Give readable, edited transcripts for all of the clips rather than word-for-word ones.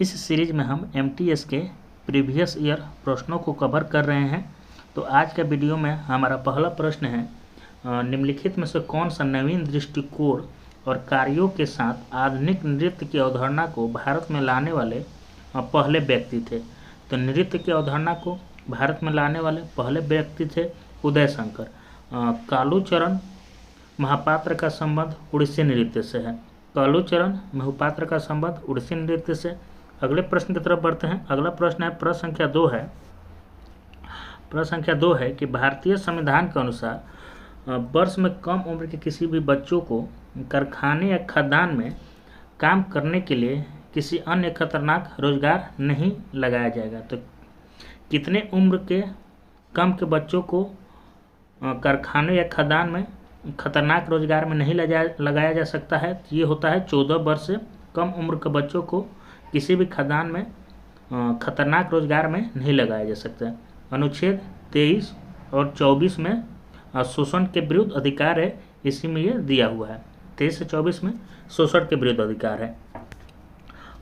इस सीरीज में हम एमटीएस के प्रीवियस ईयर प्रश्नों को कवर कर रहे हैं। तो आज का वीडियो में हमारा पहला प्रश्न है, निम्नलिखित में से कौन सा नवीन दृष्टिकोण और कार्यों के साथ आधुनिक नृत्य की अवधारणा को भारत में लाने वाले पहले व्यक्ति थे। तो नृत्य की अवधारणा को भारत में लाने वाले पहले व्यक्ति थे उदय शंकर। कालूचरण महापात्र का संबंध उड़ीसी नृत्य से है। कालूचरण महापात्र का संबंध उड़ीसी नृत्य से। अगले प्रश्न की तरफ बढ़ते हैं। अगला प्रश्न है, प्रश्न संख्या 2 है। प्रश्न संख्या 2 है कि भारतीय संविधान के अनुसार वर्ष में कम उम्र के किसी भी बच्चों को कारखाने या खदान में काम करने के लिए किसी अन्य खतरनाक रोजगार नहीं लगाया जाएगा। तो कितने उम्र के कम के बच्चों को कारखाने या खदान में खतरनाक रोजगार में नहीं लगाया जा सकता है? तो ये होता है 14 वर्ष से कम उम्र के बच्चों को किसी भी खदान में खतरनाक रोजगार में नहीं लगाया जा सकता है। अनुच्छेद 23 और 24 में शोषण के विरुद्ध अधिकार है, इसी में ये दिया हुआ है। 23 से 24 में शोषण के विरुद्ध अधिकार है।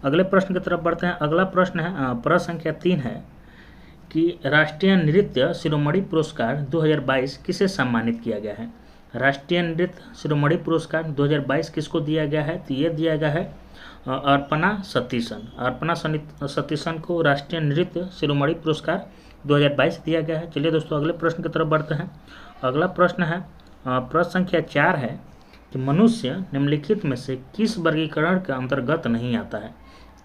अगले प्रश्न की तरफ बढ़ते हैं। अगला प्रश्न है, प्रश्न संख्या 3 है कि राष्ट्रीय नृत्य शिरोमणि पुरस्कार 2022 किसे सम्मानित किया गया है? राष्ट्रीय नृत्य शिरोमणि पुरस्कार 2022 किसको दिया गया है? तो ये दिया गया है अर्पणा सतीशन। अर्पणा सतीशन को राष्ट्रीय नृत्य शिरोमणि पुरस्कार 2022 दिया गया है। चलिए दोस्तों अगले प्रश्न की तरफ बढ़ते हैं। अगला प्रश्न है, प्रश्न संख्या 4 है कि मनुष्य निम्नलिखित में से किस वर्गीकरण के अंतर्गत नहीं आता है?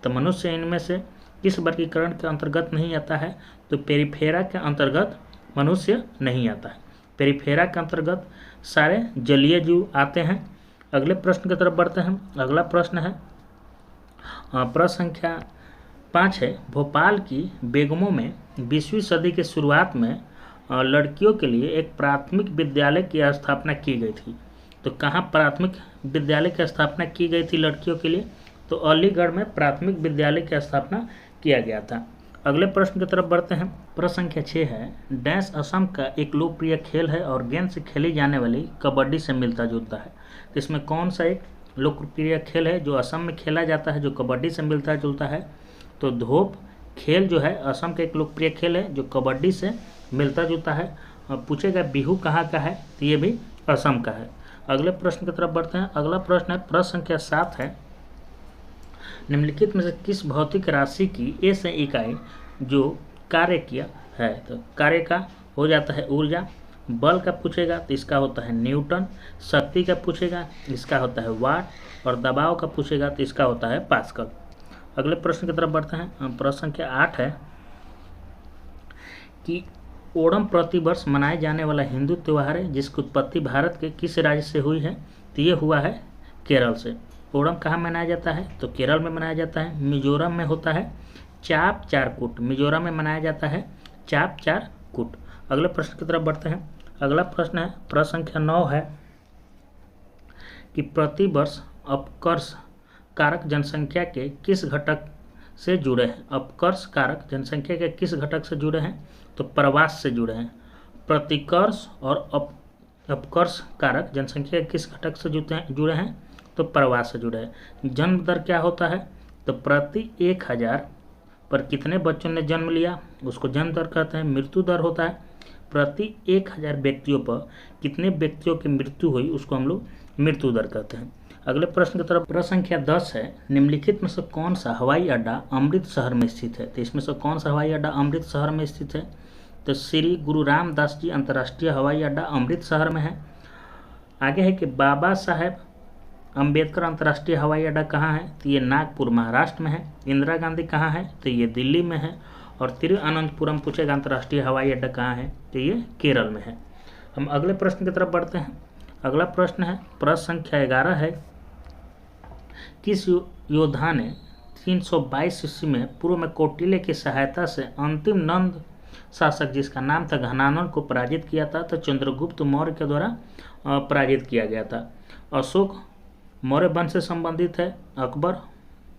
तो मनुष्य इनमें से किस वर्गीकरण के अंतर्गत नहीं आता है? तो पेरिफेरा के अंतर्गत मनुष्य नहीं आता है। पेरिफेरा के अंतर्गत सारे जलीय जीव आते हैं। अगले प्रश्न की तरफ बढ़ते हैं। अगला प्रश्न है, प्रश्न संख्या 5 है, भोपाल की बेगमों में 20वीं सदी के शुरुआत में लड़कियों के लिए एक प्राथमिक विद्यालय की स्थापना की गई थी। तो कहाँ प्राथमिक विद्यालय की स्थापना की गई थी लड़कियों के लिए? तो अलीगढ़ में प्राथमिक विद्यालय की स्थापना किया गया था। अगले प्रश्न की तरफ बढ़ते हैं। प्रश्न संख्या 6 है, डैश असम का एक लोकप्रिय खेल है और गेंद से खेली जाने वाली कबड्डी से मिलता जुलता है। तो इसमें कौन सा एक लोकप्रिय खेल है जो असम में खेला जाता है जो कबड्डी से मिलता जुलता है? तो धोप खेल जो है असम का एक लोकप्रिय खेल है जो कबड्डी से मिलता जुलता है। पूछेगा बिहू कहाँ का है? तो ये भी असम का है। अगले प्रश्न की तरफ बढ़ते हैं। अगला प्रश्न है, प्रश्न संख्या 7 है, निम्नलिखित में से किस भौतिक राशि की ऐसी इकाई जो कार्य किया है? तो कार्य का हो जाता है ऊर्जा। बल का पूछेगा तो इसका होता है न्यूटन। शक्ति का पूछेगा इसका होता है वाट। और दबाव का पूछेगा तो इसका होता है पास्कल। अगले प्रश्न की तरफ बढ़ते हैं। प्रश्न संख्या 8 है कि ओणम प्रतिवर्ष मनाए जाने वाला हिंदू त्यौहार है जिसकी उत्पत्ति भारत के किस राज्य से हुई है? तो ये हुआ है केरल से। ओणम कहाँ मनाया जाता है? तो केरल में मनाया जाता है। मिजोरम में होता है चाप चारकूट। मिजोरम में मनाया जाता है चाप चारकूट। अगले प्रश्न की तरफ बढ़ते हैं। अगला प्रश्न है, प्रश्न संख्या 9 है कि प्रतिवर्ष अपकर्ष कारक जनसंख्या के किस घटक से जुड़े हैं? अपकर्ष कारक जनसंख्या के किस घटक से जुड़े हैं? तो प्रवास से जुड़े हैं। प्रतिकर्ष और अपकर्ष कारक जनसंख्या के किस घटक से जुड़े हैं? तो प्रवास से जुड़े हैं। जन्म दर क्या होता है? तो प्रति 1000 पर कितने बच्चों ने जन्म लिया उसको जन्म दर कहते हैं। मृत्यु दर होता है प्रति 1000 व्यक्तियों पर कितने व्यक्तियों की मृत्यु हुई उसको हम लोग मृत्यु दर कहते हैं। अगले प्रश्न की तरफ। प्रश्न संख्या 10 है, निम्नलिखित में से कौन सा हवाई अड्डा अमृतसर में स्थित है? तो इसमें से कौन सा हवाई अड्डा अमृतसर में स्थित है? तो श्री गुरु रामदास जी अंतर्राष्ट्रीय हवाई अड्डा अमृतसर में है। आगे है कि बाबा साहेब अम्बेडकर अंतर्राष्ट्रीय हवाई अड्डा कहाँ है? तो ये नागपुर महाराष्ट्र में है। इंदिरा गांधी कहाँ है? तो ये दिल्ली में है। और तिरुवनंतपुरम पूछेगा अंतर्राष्ट्रीय हवाई अड्डा कहाँ है? तो ये केरल में है। हम अगले प्रश्न की तरफ बढ़ते हैं। अगला प्रश्न है, प्रश्न संख्या 11 है, किस योद्धा ने 322 ईस्वी में पूर्व में कौटिल्य की सहायता से अंतिम नंद शासक जिसका नाम था घनानंद को पराजित किया था? तो चंद्रगुप्त मौर्य के द्वारा पराजित किया गया था। अशोक मौर्य वंश से संबंधित है। अकबर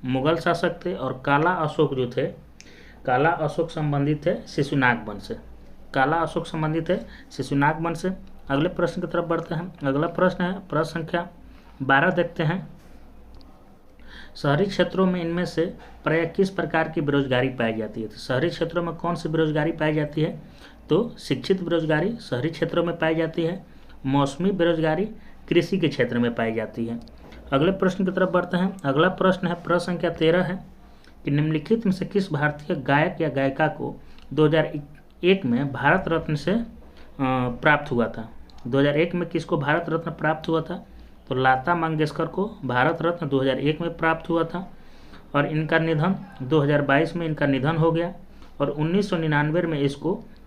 मुगल शासक थे। और काला अशोक जो थे, काला अशोक संबंधित है शिशुनाग वंश से। काला अशोक संबंधित है शिशुनाग वंश से। अगले प्रश्न की तरफ बढ़ते हैं। अगला प्रश्न है, प्रश्न संख्या 12 देखते हैं शहरी क्षेत्रों में इनमें से प्रायः किस प्रकार की बेरोजगारी पाई जाती है? तो शहरी क्षेत्रों में कौन सी बेरोजगारी पाई जाती है? तो शिक्षित बेरोजगारी शहरी क्षेत्रों में पाई जाती है। मौसमी बेरोजगारी कृषि के क्षेत्र में पाई जाती है। अगले प्रश्न की तरफ बढ़ते हैं। अगला प्रश्न है प्रश्न संख्या 13 है कि निम्नलिखित में से किस भारतीय गायक या गायिका को 2001 में भारत रत्न से प्राप्त हुआ था? 2001 में किसको भारत रत्न प्राप्त हुआ था? तो लता मंगेशकर को भारत रत्न 2001 में प्राप्त हुआ था और इनका निधन 2022 में इनका निधन हो गया और 1999 में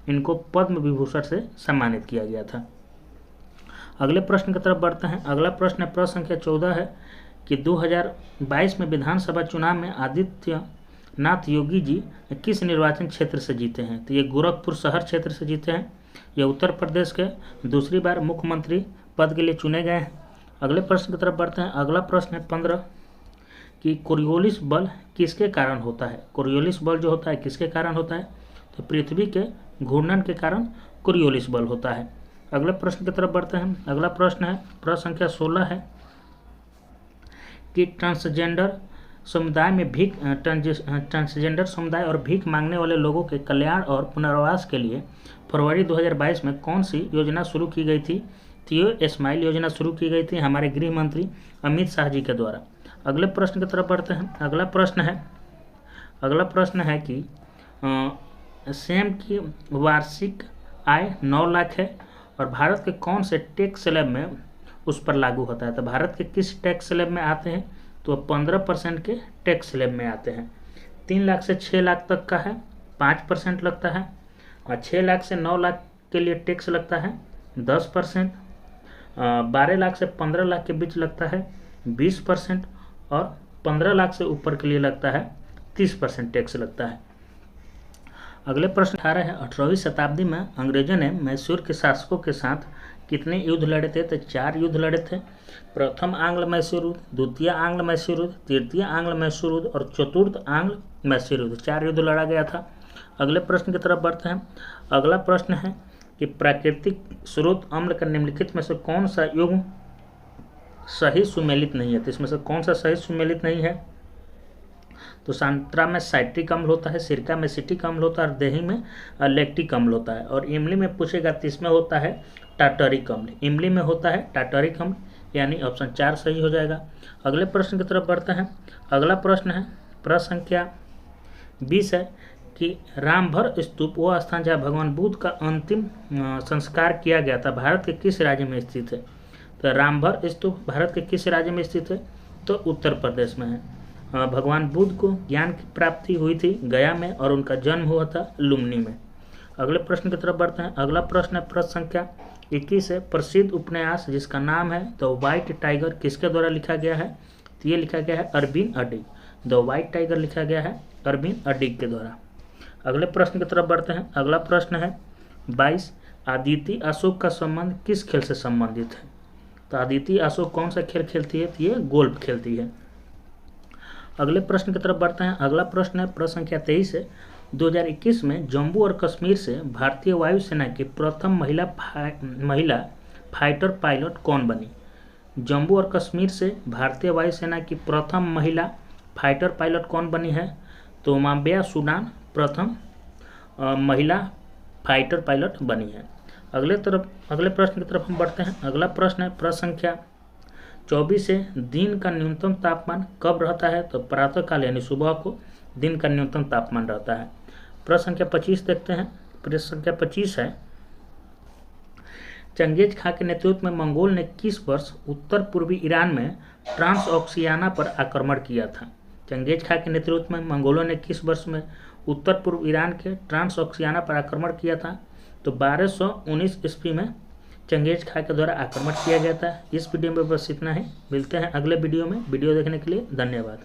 इनको पद्म विभूषण से सम्मानित किया गया था। अगले प्रश्न की तरफ बढ़ते हैं। अगला प्रश्न है प्रश्न संख्या 14 है कि 2022 में विधानसभा चुनाव में आदित्यनाथ योगी जी किस निर्वाचन क्षेत्र से जीते हैं? तो ये गोरखपुर शहर क्षेत्र से जीते हैं। ये उत्तर प्रदेश के दूसरी बार मुख्यमंत्री पद के लिए चुने गए हैं। अगले प्रश्न की तरफ बढ़ते हैं। अगला प्रश्न है 15 कि कोरियोलिस बल किसके कारण होता है? कोरियोलिस बल जो होता है किसके कारण होता है? तो पृथ्वी के घूर्णन के कारण कोरियोलिस बल होता है। अगले प्रश्न की तरफ बढ़ते हैं। अगला प्रश्न है प्रश्न संख्या 16 है कि ट्रांसजेंडर समुदाय और भीख मांगने वाले लोगों के कल्याण और पुनर्वास के लिए फरवरी 2022 में कौन सी योजना शुरू की गई थी? तो ये स्माइल योजना शुरू की गई थी हमारे गृह मंत्री अमित शाह जी के द्वारा। अगले प्रश्न की तरफ बढ़ते हैं। अगला प्रश्न है कि सेम की वार्षिक आय 9 लाख है और भारत के कौन से टैक्स स्लैब में उस पर लागू होता है? तो भारत के किस टैक्स स्लैब में आते हैं? तो 15% के टैक्स स्लैब में आते हैं। 3 लाख से 6 लाख तक का है 5% लगता है और 6 लाख से 9 लाख के लिए टैक्स लगता है 10%, 12 लाख से 15 लाख के बीच लगता है 20% और 15 लाख से ऊपर के लिए लगता है 30% टैक्स लगता है। अगले प्रश्न 18 है 18वीं शताब्दी में अंग्रेजों ने मैसूर के शासकों के साथ कितने युद्ध लड़े थे? तो 4 युद्ध लड़े थे। प्रथम आंग्ल मैसूर युद्ध, द्वितीय आंग्ल मैसूर युद्ध, तृतीय आंग्ल मैसूर युद्ध और चतुर्थ आंग्ल मैसूर युद्ध। 4 युद्ध लड़ा गया था। अगले प्रश्न की तरफ बढ़ते हैं। अगला प्रश्न है कि प्राकृतिक स्रोत अम्ल का निम्नलिखित में से कौन सा युग्म सही सुमेलित नहीं है? तो इसमें से कौन सा सही सुमेलित नहीं है? तो संतरा में साइट्रिक अम्ल होता है, सिरका में सिटिक अम्ल होता है और दही में लैक्टिक अम्ल होता है। और इमली में पूछेगा तो इसमें होता है टाटरिक अम्ल। इमली में होता है टाटरिक अम्ल, यानी ऑप्शन 4 सही हो जाएगा। अगले प्रश्न की तरफ बढ़ते हैं। अगला प्रश्न है प्रश्न संख्या 20 है कि रामभर स्तूप वो स्थान जहाँ भगवान बुद्ध का अंतिम संस्कार किया गया था भारत के किस राज्य में स्थित है? तो रामभर स्तूप भारत के किस राज्य में स्थित है? तो उत्तर प्रदेश में है। भगवान बुद्ध को ज्ञान की प्राप्ति हुई थी गया में और उनका जन्म हुआ था लुम्बिनी में। अगले प्रश्न की तरफ बढ़ते हैं। अगला प्रश्न है प्रश्न संख्या 21 है प्रसिद्ध उपन्यास जिसका नाम है द व्हाइट टाइगर किसके द्वारा लिखा गया है? तो ये लिखा गया है अरविंद अडिग। द व्हाइट टाइगर लिखा गया है अरविंद अडिग के द्वारा। अगले प्रश्न की तरफ बढ़ते हैं। अगला प्रश्न है 22 अदिति अशोक का संबंध किस खेल से संबंधित है? तो अदिति अशोक कौन सा खेल खेलती है? तो ये गोल्फ खेलती है। अगले प्रश्न की तरफ बढ़ते हैं। अगला प्रश्न है प्रश्न संख्या 23 है 2021 में जम्मू और कश्मीर से भारतीय वायुसेना की प्रथम महिला फाइटर पायलट कौन बनी? जम्मू और कश्मीर से भारतीय वायुसेना की प्रथम महिला फाइटर पायलट कौन बनी है? तो माम्बिया सूडान प्रथम महिला फाइटर पायलट बनी है। अगले प्रश्न की तरफ हम बढ़ते हैं। अगला प्रश्न है प्रश्न संख्या 24 से दिन का न्यूनतम तापमान कब रहता है? तो प्रातःकाल यानी सुबह को दिन का न्यूनतम तापमान रहता है। प्रश्न संख्या 25 देखते हैं। प्रश्न संख्या 25 है चंगेज खां के नेतृत्व में मंगोल ने किस वर्ष उत्तर पूर्वी ईरान में ट्रांसऑक्सियाना पर आक्रमण किया था? चंगेज खां के नेतृत्व में मंगोलों ने किस वर्ष में उत्तर पूर्व ईरान के ट्रांसऑक्सियाना पर आक्रमण किया था? तो 1219 ईस्वी में चंगेज खां के द्वारा आक्रमण किया गया था। इस वीडियो में बस इतना ही। मिलते हैं अगले वीडियो में। वीडियो देखने के लिए धन्यवाद।